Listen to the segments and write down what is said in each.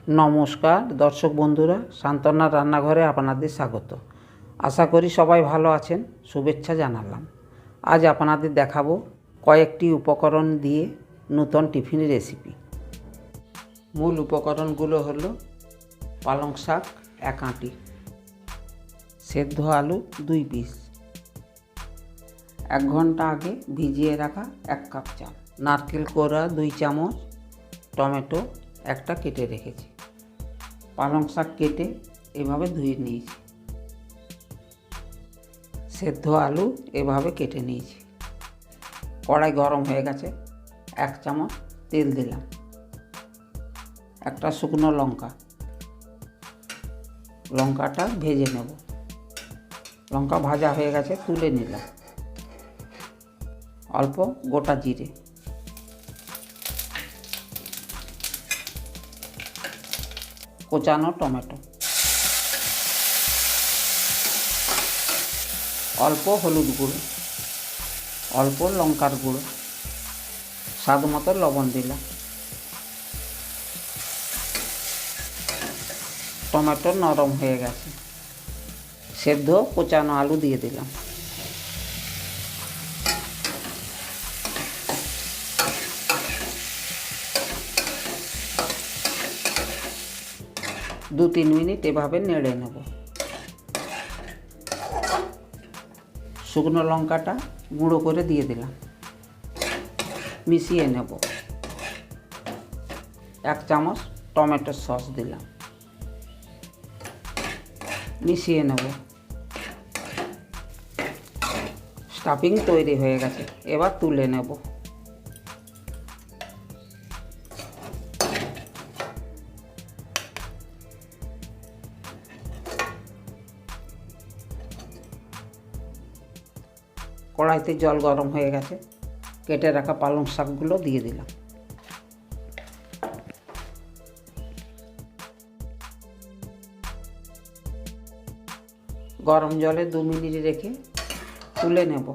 নমস্কার দর্শক বন্ধুরা, সান্তনার রান্নাঘরে আপনাদের স্বাগত। আশা করি সবাই ভালো আছেন, শুভেচ্ছা জানালাম। আজ আপনাদের দেখাবো কয়েকটি উপকরণ দিয়ে নতুন টিফিন রেসিপি। মূল উপকরণগুলো হলো পালং শাক 1 আঁটি, সেদ্ধ আলু 2 পিস, 1 ঘন্টা আগে ভিজিয়ে রাখা 1 কাপ চাল, নারকেল কোড়া 2 চামচ, টমেটো একটা কেটে রেখেছি, পালং শাক কেটে এভাবে ধুয়ে নিয়েছি, সেদ্ধ আলু এভাবে কেটে নিয়েছি। কড়াই গরম হয়ে গেছে, 1 চামচ তেল দিলাম, একটা শুকনো লঙ্কা, লঙ্কাটা ভেজে নেব। লঙ্কা ভাজা হয়ে গেছে, তুলে নিলাম। অল্প গোটা জিরে, কোচানো টমেটো, অল্প হলুদ গুঁড়ো, অল্প লঙ্কার গুঁড়ো, স্বাদ মতো লবণ দিলাম। টমেটো নরম হয়ে গেছে, সেদ্ধ কোচানো আলু দিয়ে দিলাম। দু 3 মিনিট এভাবে নেড়ে নেব। শুকনো লঙ্কাটা গুঁড়ো করে দিয়ে দিলাম, মিশিয়ে নেব। 1 চামচ টমেটো সস দিলাম, মিশিয়ে নেব। স্টাফিং তৈরি হয়ে গেছে, এবার তুলে নেব। কড়াইতে জল গরম হয়ে গেছে, কেটে রাখা পালং শাকগুলো দিয়ে দিলাম। গরম জলে 2 মিনিট রেখে তুলে নেব।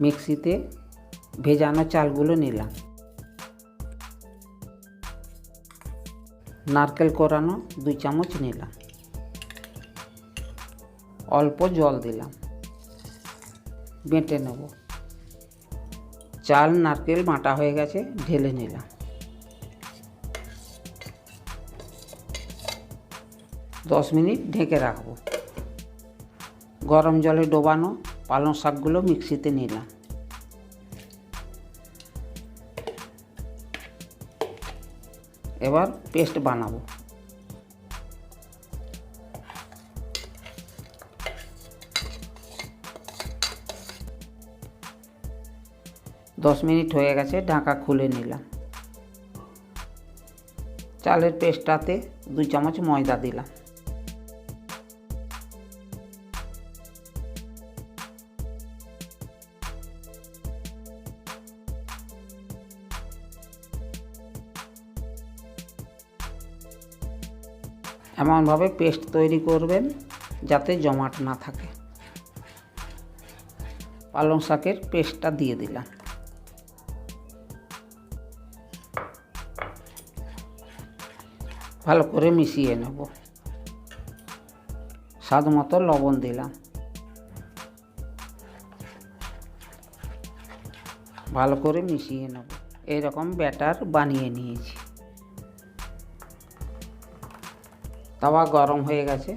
মিক্সিতে ভেজানো চালগুলো নিলাম, নারকেল কোরানো 2 চামচ নিলাম, অল্প জল দিলাম, বেটে নেব। চাল নারকেল বাটা হয়ে গেছে, ঢেলে নিলাম। 10 মিনিট ঢেকে রাখব। গরম জলে ডোবানো পালং শাকগুলো মিক্সিতে নিলাম। এবার পেস্ট বানাবো। দশ মিনিট হয়ে গেছে, ঢাকা খুলে নিলাম। চালের পেস্টটাতে 2 চামচ ময়দা দিলাম। এমনভাবে পেস্ট তৈরি করবেন যাতে জমাট না থাকে। পালং শাকের পেস্টটা দিয়ে দিলাম। ভালো করে মিশিয়ে নেব। স্বাদ মতো লবণ দিলাম। ভালো করে মিশিয়ে নেব। এইরকম ব্যাটার বানিয়ে নিয়েছি। তাওয়া গরম হয়ে গেছে,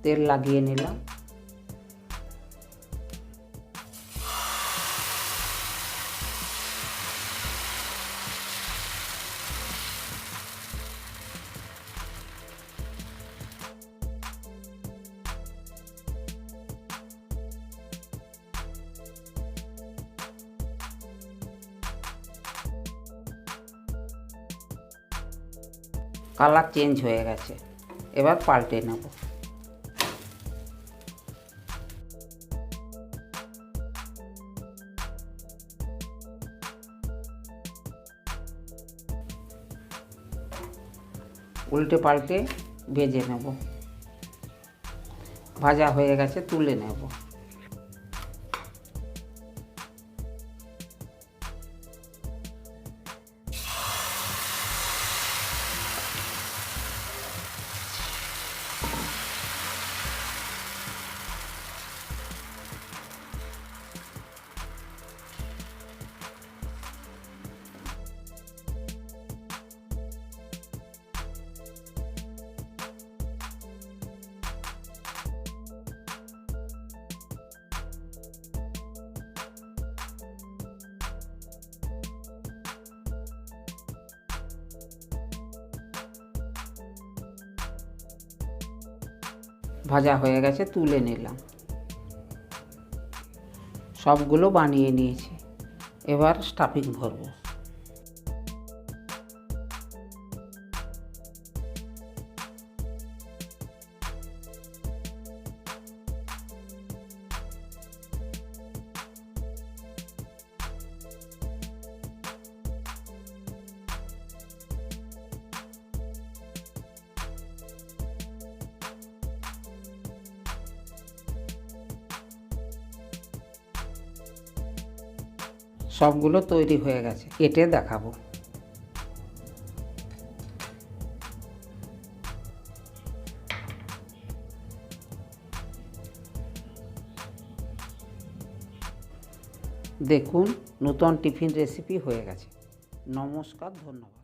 তেল লাগিয়ে নিলাম। কালার চেঞ্জ হয়ে গেছে, এবার পাল্টে নেব। উল্টে পাল্টে ভেজে নেব। ভাজা হয়ে গেছে, তুলে নেব। ভাজা হয়ে গেছে, তুলে নিলাম। সবগুলো বানিয়ে নিয়েছি। এবার স্টাফিং ভরব। সবগুলো তৈরি হয়ে গেছে, কেটে দেখাবো। দেখুন, নতুন টিফিন রেসিপি হয়ে গেছে। নমস্কার, ধন্যবাদ।